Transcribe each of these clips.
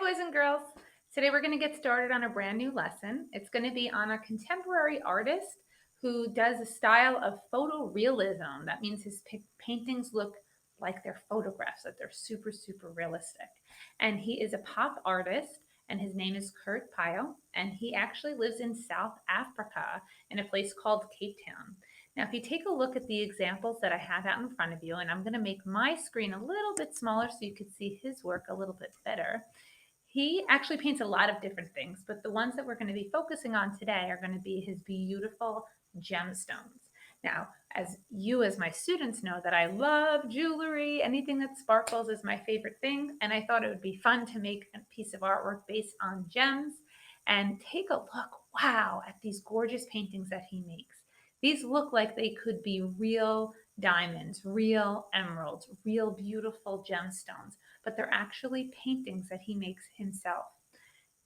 boys and girls. Today we're going to get started on a brand new lesson. It's going to be on a contemporary artist who does a style of photorealism. That means his paintings look like they're photographs, that they're super, super realistic. And he is a pop artist, and his name is Kurt Pyle, and he actually lives in South Africa in a place called Cape Town. Now, if you take a look at the examples that I have out in front of you, and I'm going to make my screen a little bit smaller so you can see his work a little bit better. He actually paints a lot of different things, but the ones that we're going to be focusing on today are going to be his beautiful gemstones. Now, as my students know, that I love jewelry, anything that sparkles is my favorite thing, and I thought it would be fun to make a piece of artwork based on gems. And take a look, wow, at these gorgeous paintings that he makes. These look like they could be real diamonds, real emeralds, real beautiful gemstones, but they're actually paintings that he makes himself.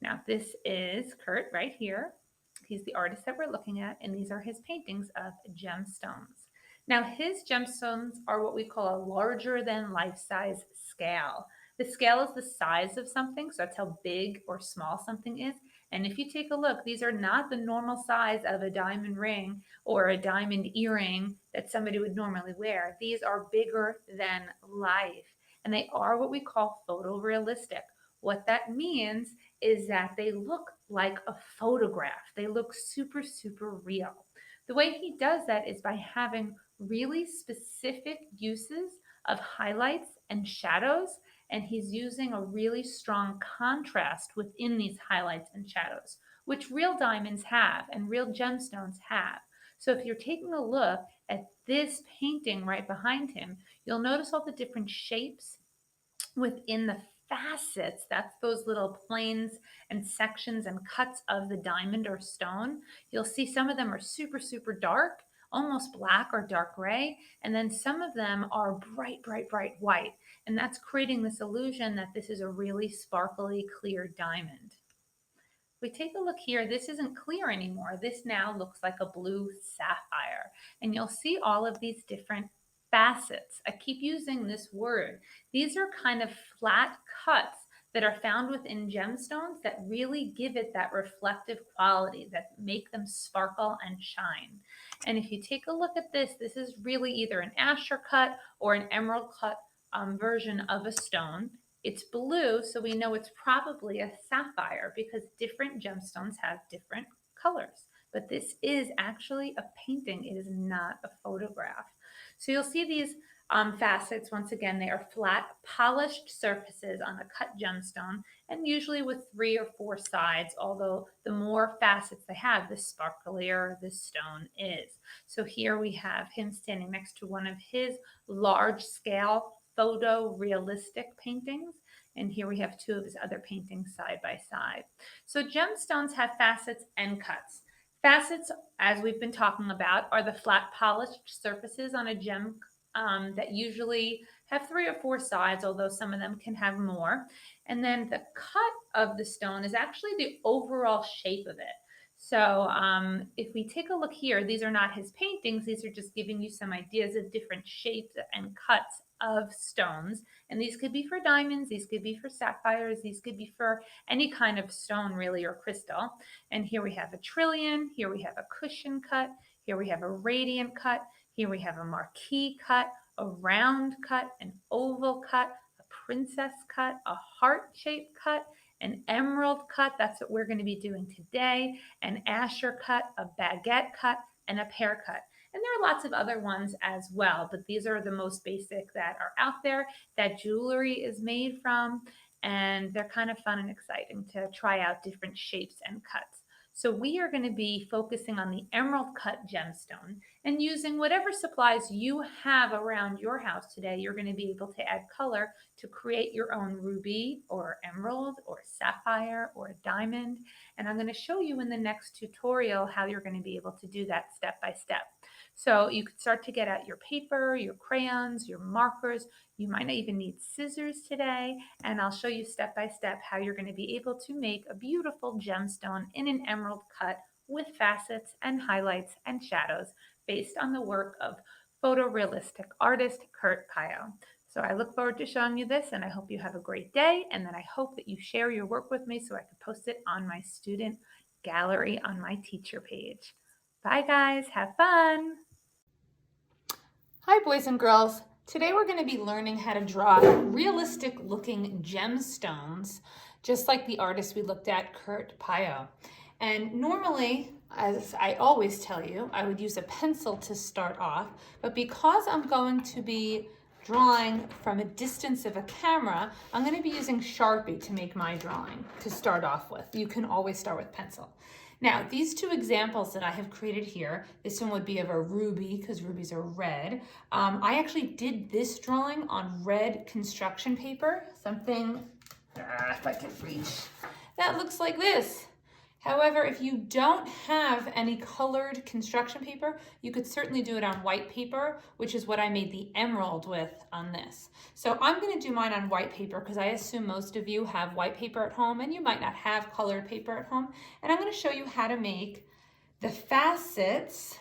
Now, this is Kurt right here. He's the artist that we're looking at, and these are his paintings of gemstones. Now, his gemstones are what we call a larger than life size scale. The scale is the size of something, so that's how big or small something is. And if you take a look, these are not the normal size of a diamond ring or a diamond earring that somebody would normally wear. These are bigger than life, and they are what we call photorealistic. What that means is that they look like a photograph. They look super, super real. The way he does that is by having really specific uses of highlights and shadows, and he's using a really strong contrast within these highlights and shadows, which real diamonds have and real gemstones have. So if you're taking a look at this painting right behind him, you'll notice all the different shapes within the facets. That's those little planes and sections and cuts of the diamond or stone. You'll see some of them are super, super dark, almost black or dark gray, and then some of them are bright, bright, bright white. And that's creating this illusion that this is a really sparkly, clear diamond. If we take a look here, this isn't clear anymore. This now looks like a blue sapphire. And you'll see all of these different facets. I keep using this word. These are kind of flat cuts that are found within gemstones that really give it that reflective quality, that make them sparkle and shine. And if you take a look at this, this is really either an Asher cut or an emerald cut version of a stone. It's blue, so we know it's probably a sapphire because different gemstones have different colors. But this is actually a painting, it is not a photograph. So you'll see these facets. Once again, they are flat, polished surfaces on a cut gemstone, and usually with 3 or 4 sides, although the more facets they have, the sparklier the stone is. So here we have him standing next to one of his large scale photorealistic paintings. And here we have 2 of his other paintings side by side. So gemstones have facets and cuts. Facets, as we've been talking about, are the flat polished surfaces on a gem that usually have 3 or 4 sides, although some of them can have more. And then the cut of the stone is actually the overall shape of it. So if we take a look here, these are not his paintings. These are just giving you some ideas of different shapes and cuts of stones. And these could be for diamonds, these could be for sapphires, these could be for any kind of stone really or crystal. And here we have a trillion, here we have a cushion cut, here we have a radiant cut, here we have a marquee cut, a round cut, an oval cut, a princess cut, a heart-shaped cut, an emerald cut, that's what we're going to be doing today, an Asher cut, a baguette cut, and a pear cut. And there are lots of other ones as well, but these are the most basic that are out there that jewelry is made from, and they're kind of fun and exciting to try out different shapes and cuts. So we are going to be focusing on the emerald cut gemstone and using whatever supplies you have around your house today. You're going to be able to add color to create your own ruby or emerald or sapphire or diamond. And I'm going to show you in the next tutorial how you're going to be able to do that step by step. So you could start to get out your paper, your crayons, your markers. You might not even need scissors today, and I'll show you step by step how you're going to be able to make a beautiful gemstone in an emerald cut with facets and highlights and shadows based on the work of photorealistic artist Kurt Pyle. So I look forward to showing you this, and I hope you have a great day, and then I hope that you share your work with me so I can post it on my student gallery on my teacher page. Bye guys, have fun! Hi boys and girls. Today we're going to be learning how to draw realistic looking gemstones, just like the artist we looked at, Kurt Pio. And normally, as I always tell you, I would use a pencil to start off, but because I'm going to be drawing from a distance of a camera, I'm going to be using Sharpie to make my drawing to start off with. You can always start with pencil. Now, these two examples that I have created here, this one would be of a ruby because rubies are red. I actually did this drawing on red construction paper, something, if I can reach, that looks like this. However, if you don't have any colored construction paper, you could certainly do it on white paper, which is what I made the emerald with on this. So I'm going to do mine on white paper because I assume most of you have white paper at home and you might not have colored paper at home. And I'm going to show you how to make the facets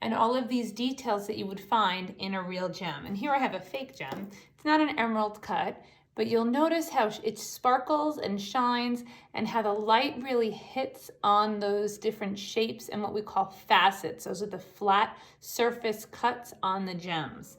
and all of these details that you would find in a real gem. And here I have a fake gem. It's not an emerald cut, but you'll notice how it sparkles and shines and how the light really hits on those different shapes and what we call facets. Those are the flat surface cuts on the gems.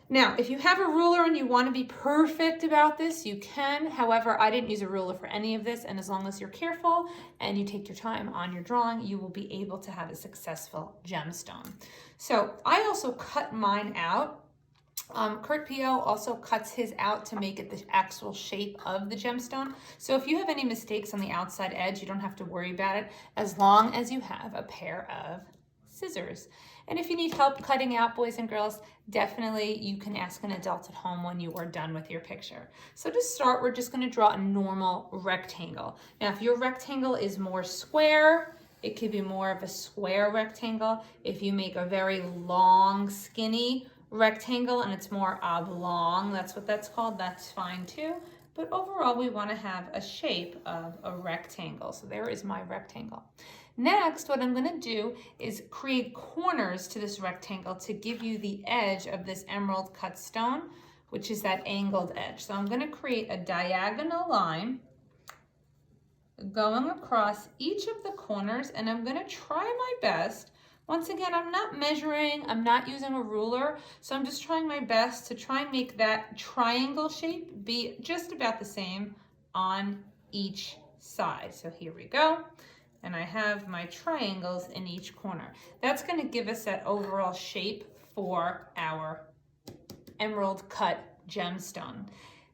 Now, if you have a ruler and you want to be perfect about this, you can. However, I didn't use a ruler for any of this, and as long as you're careful and you take your time on your drawing, you will be able to have a successful gemstone. So I also cut mine out. Kurt Pio also cuts his out to make it the actual shape of the gemstone. So if you have any mistakes on the outside edge, you don't have to worry about it as long as you have a pair of scissors. And if you need help cutting out, boys and girls, definitely you can ask an adult at home when you are done with your picture. So to start, we're just going to draw a normal rectangle. Now, if your rectangle is more square, it could be more of a square rectangle. If you make a very long, skinny rectangle and it's more oblong, that's what that's called, that's fine too. But overall, we want to have a shape of a rectangle. So there is my rectangle. Next, what I'm going to do is create corners to this rectangle to give you the edge of this emerald cut stone, which is that angled edge. So I'm going to create a diagonal line going across each of the corners, and I'm going to try my best. Once again, I'm not measuring, I'm not using a ruler, so I'm just trying my best to try and make that triangle shape be just about the same on each side. So here we go. And I have my triangles in each corner. That's going to give us that overall shape for our emerald cut gemstone.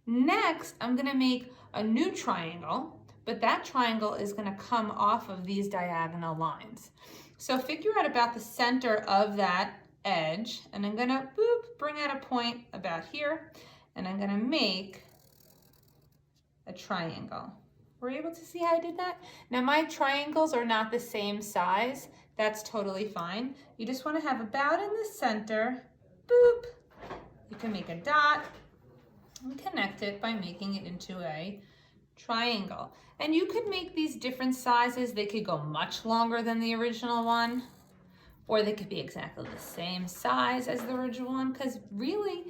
Next, I'm going to make a new triangle, but that triangle is going to come off of these diagonal lines. So figure out about the center of that edge, and I'm going to bring out a point about here, and I'm going to make a triangle. We're able to see how I did that? Now my triangles are not the same size. That's totally fine. You just want to have about in the center, boop. You can make a dot and connect it by making it into a triangle. And you could make these different sizes. They could go much longer than the original one, or they could be exactly the same size as the original one, because really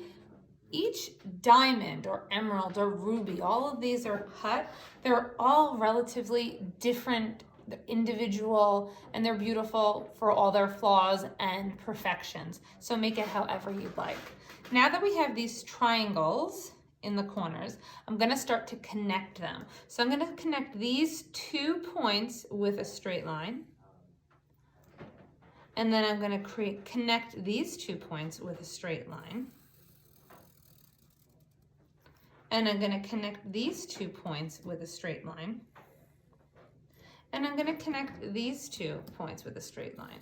each diamond or emerald or ruby, all of these are cut. They're all relatively different, individual, and they're beautiful for all their flaws and perfections. So make it however you'd like. Now that we have these triangles in the corners, I'm going to start to connect them. So I'm going to connect these 2 points with a straight line. And then I'm going to connect these 2 points with a straight line. And I'm going to connect these 2 points with a straight line. And I'm going to connect these 2 points with a straight line.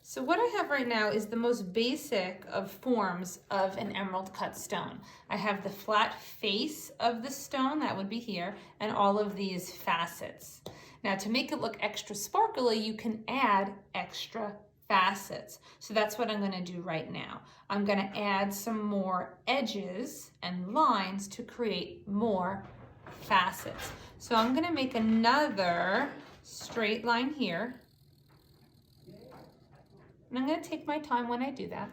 So what I have right now is the most basic of forms of an emerald cut stone. I have the flat face of the stone, that would be here, and all of these facets. Now to make it look extra sparkly, you can add extra facets. So that's what I'm going to do right now. I'm going to add some more edges and lines to create more facets. So I'm going to make another straight line here. And I'm going to take my time when I do that.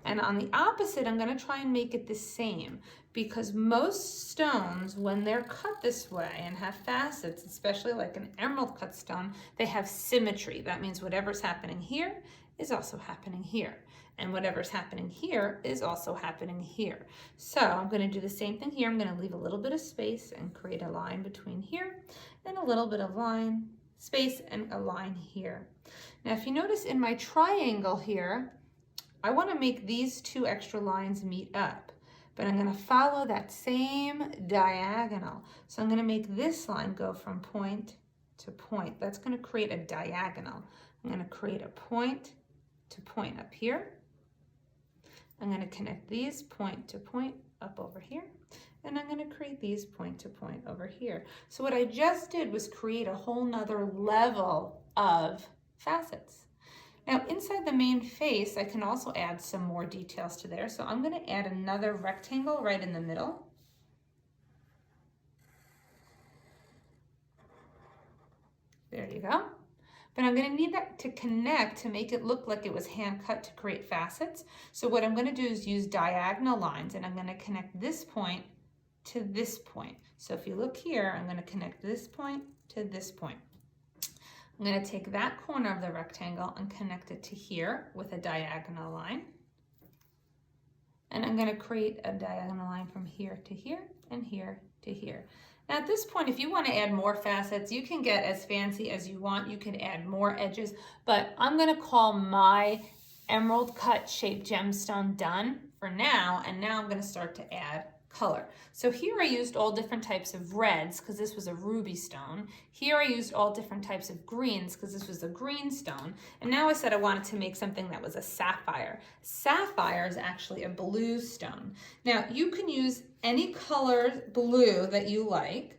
And on the opposite, I'm going to try and make it the same, because most stones, when they're cut this way and have facets, especially like an emerald cut stone, they have symmetry. That means whatever's happening here is also happening here. And whatever's happening here is also happening here. So I'm going to do the same thing here. I'm going to leave a little bit of space and create a line between here and a little bit of line, space, and a line here. Now, if you notice in my triangle here, I want to make these two extra lines meet up, but I'm going to follow that same diagonal. So I'm going to make this line go from point to point. That's going to create a diagonal. I'm going to create a point to point up here. I'm going to connect these point to point up over here, and I'm going to create these point to point over here. So what I just did was create a whole nother level of facets. Now inside the main face, I can also add some more details to there. So I'm going to add another rectangle right in the middle. There you go. But I'm going to need that to connect to make it look like it was hand cut to create facets. So what I'm going to do is use diagonal lines, and I'm going to connect this point to this point. So if you look here, I'm going to connect this point to this point. I'm going to take that corner of the rectangle and connect it to here with a diagonal line. And I'm going to create a diagonal line from here to here and here to here. Now at this point, if you want to add more facets, you can get as fancy as you want. You can add more edges, but I'm going to call my emerald cut shaped gemstone done for now. And now I'm going to start to add color. So here I used all different types of reds because this was a ruby stone. Here I used all different types of greens because this was a green stone. And now I said I wanted to make something that was a sapphire. Sapphire is actually a blue stone. Now you can use any color blue that you like.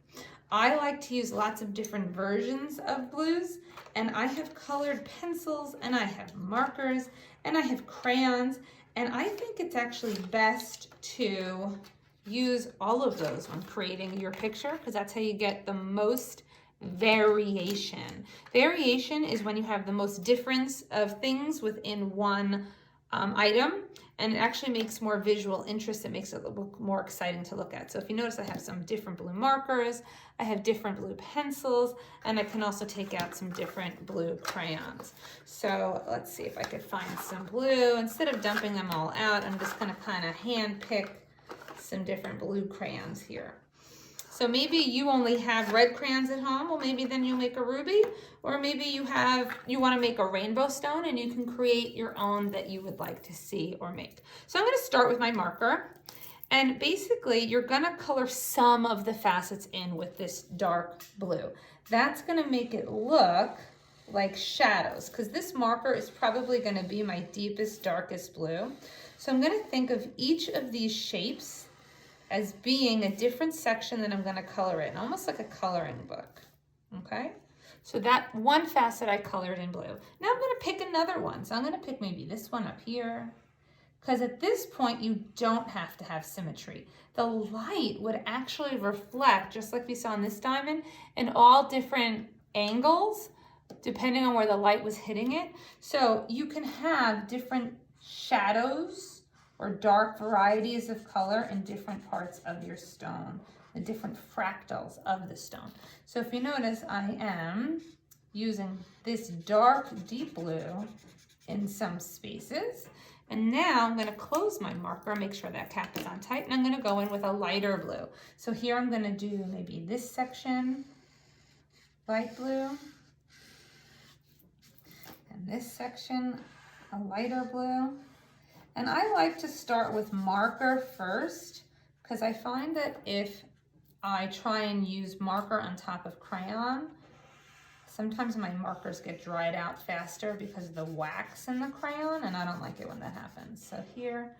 I like to use lots of different versions of blues, and I have colored pencils, and I have markers, and I have crayons, and I think it's actually best to use all of those when creating your picture, because that's how you get the most variation. Variation is when you have the most difference of things within one item, and it actually makes more visual interest. It makes it look more exciting to look at. So if you notice, I have some different blue markers, I have different blue pencils, and I can also take out some different blue crayons. So let's see if I could find some blue. Instead of dumping them all out, I'm just going to kind of hand pick some different blue crayons here. So maybe you only have red crayons at home. Well, maybe then you'll make a ruby, or maybe you want to make a rainbow stone, and you can create your own that you would like to see or make. So I'm going to start with my marker, and basically you're going to color some of the facets in with this dark blue. That's going to make it look like shadows, because this marker is probably going to be my deepest, darkest blue. So I'm going to think of each of these shapes as being a different section that I'm going to color in, almost like a coloring book, okay? So that one facet I colored in blue. Now I'm going to pick another one. So I'm going to pick maybe this one up here, because at this point you don't have to have symmetry. The light would actually reflect, just like we saw in this diamond, in all different angles, depending on where the light was hitting it. So you can have different shadows or dark varieties of color in different parts of your stone, the different fractals of the stone. So if you notice, I am using this dark deep blue in some spaces. And now I'm going to close my marker, make sure that cap is on tight, and I'm going to go in with a lighter blue. So here I'm going to do maybe this section, light blue, and this section, a lighter blue. And I like to start with marker first, because I find that if I try and use marker on top of crayon, sometimes my markers get dried out faster because of the wax in the crayon, and I don't like it when that happens. So here,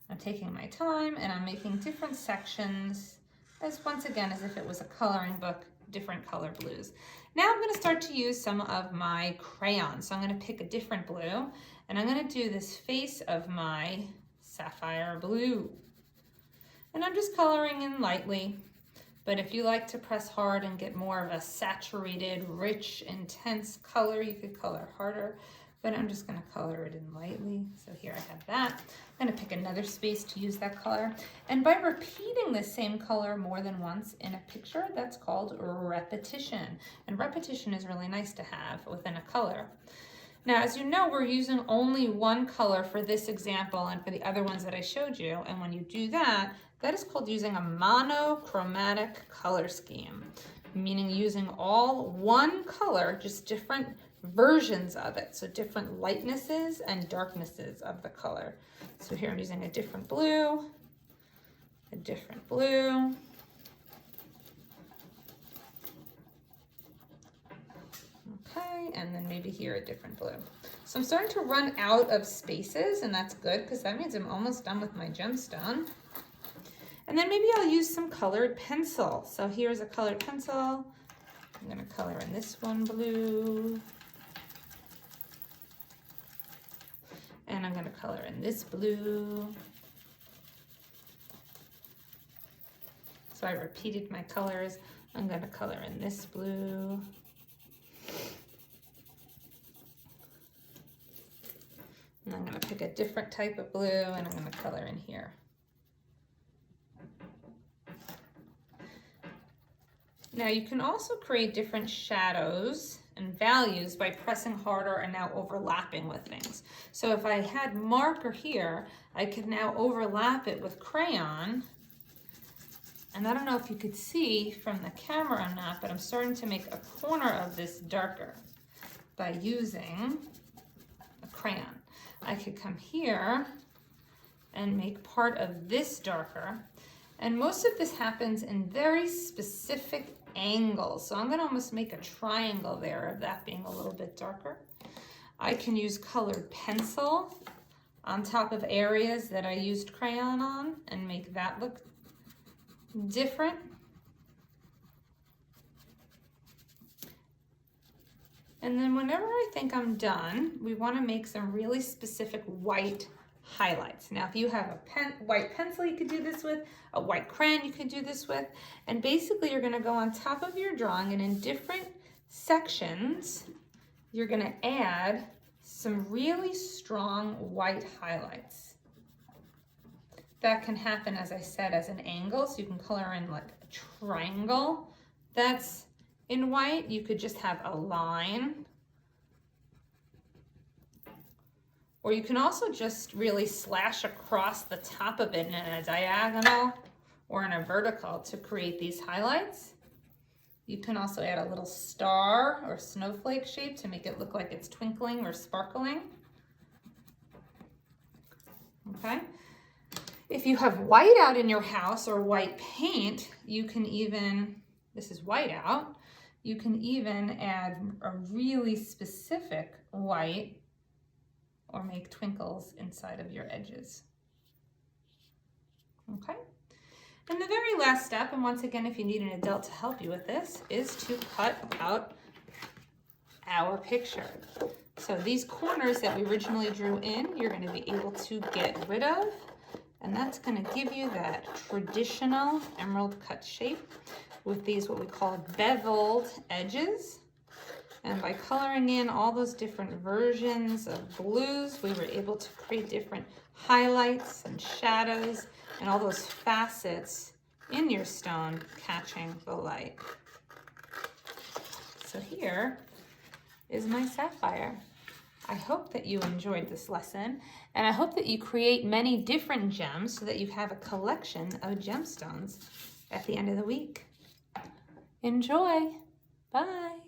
I'm taking my time and I'm making different sections, as once again, as if it was a coloring book, different color blues. Now I'm going to start to use some of my crayons. So I'm going to pick a different blue, and I'm going to do this face of my sapphire blue. And I'm just coloring in lightly. But if you like to press hard and get more of a saturated, rich, intense color, you could color harder. but I'm just going to color it in lightly. So here I have that. I'm going to pick another space to use that color. And by repeating the same color more than once in a picture, that's called repetition. And repetition is really nice to have within a color. Now, as you know, we're using only one color for this example and for the other ones that I showed you. And when you do that, that is called using a monochromatic color scheme, meaning using all one color, just different versions of it. So different lightnesses and darknesses of the color. So here I'm using a different blue, a different blue, okay, and then maybe here a different blue. So I'm starting to run out of spaces, and that's good because that means I'm almost done with my gemstone. And then maybe I'll use some colored pencil. So here's a colored pencil. I'm going to color in this one blue. And I'm going to color in this blue. So I repeated my colors. I'm going to color in this blue. And I'm going to pick a different type of blue and I'm going to color in here. Now you can also create different shadows and values by pressing harder and now overlapping with things. So if I had marker here, I could now overlap it with crayon. And I don't know if you could see from the camera or not, but I'm starting to make a corner of this darker by using a crayon. I could come here and make part of this darker. And most of this happens in very specific angles. So I'm going to almost make a triangle there of that being a little bit darker. I can use colored pencil on top of areas that I used crayon on and make that look different. And then whenever I think I'm done, we want to make some really specific white highlights. Now, if you have a white pencil, you could do this with, a white crayon you could do this with, and basically you're going to go on top of your drawing and in different sections, you're going to add some really strong white highlights. That can happen, as I said, as an angle, so you can color in like a triangle that's in white. You could just have a line. Or you can also just really slash across the top of it in a diagonal or in a vertical to create these highlights. You can also add a little star or snowflake shape to make it look like it's twinkling or sparkling. Okay. If you have white out in your house or white paint, you can even, this is white out, you can even add a really specific white or make twinkles inside of your edges. Okay? And the very last step, and once again, if you need an adult to help you with this, is to cut out our picture. So these corners that we originally drew in, you're going to be able to get rid of, and that's going to give you that traditional emerald cut shape with these what we call beveled edges. And by coloring in all those different versions of blues, we were able to create different highlights and shadows and all those facets in your stone catching the light. So here is my sapphire. I hope that you enjoyed this lesson, and I hope that you create many different gems so that you have a collection of gemstones at the end of the week. Enjoy. Bye.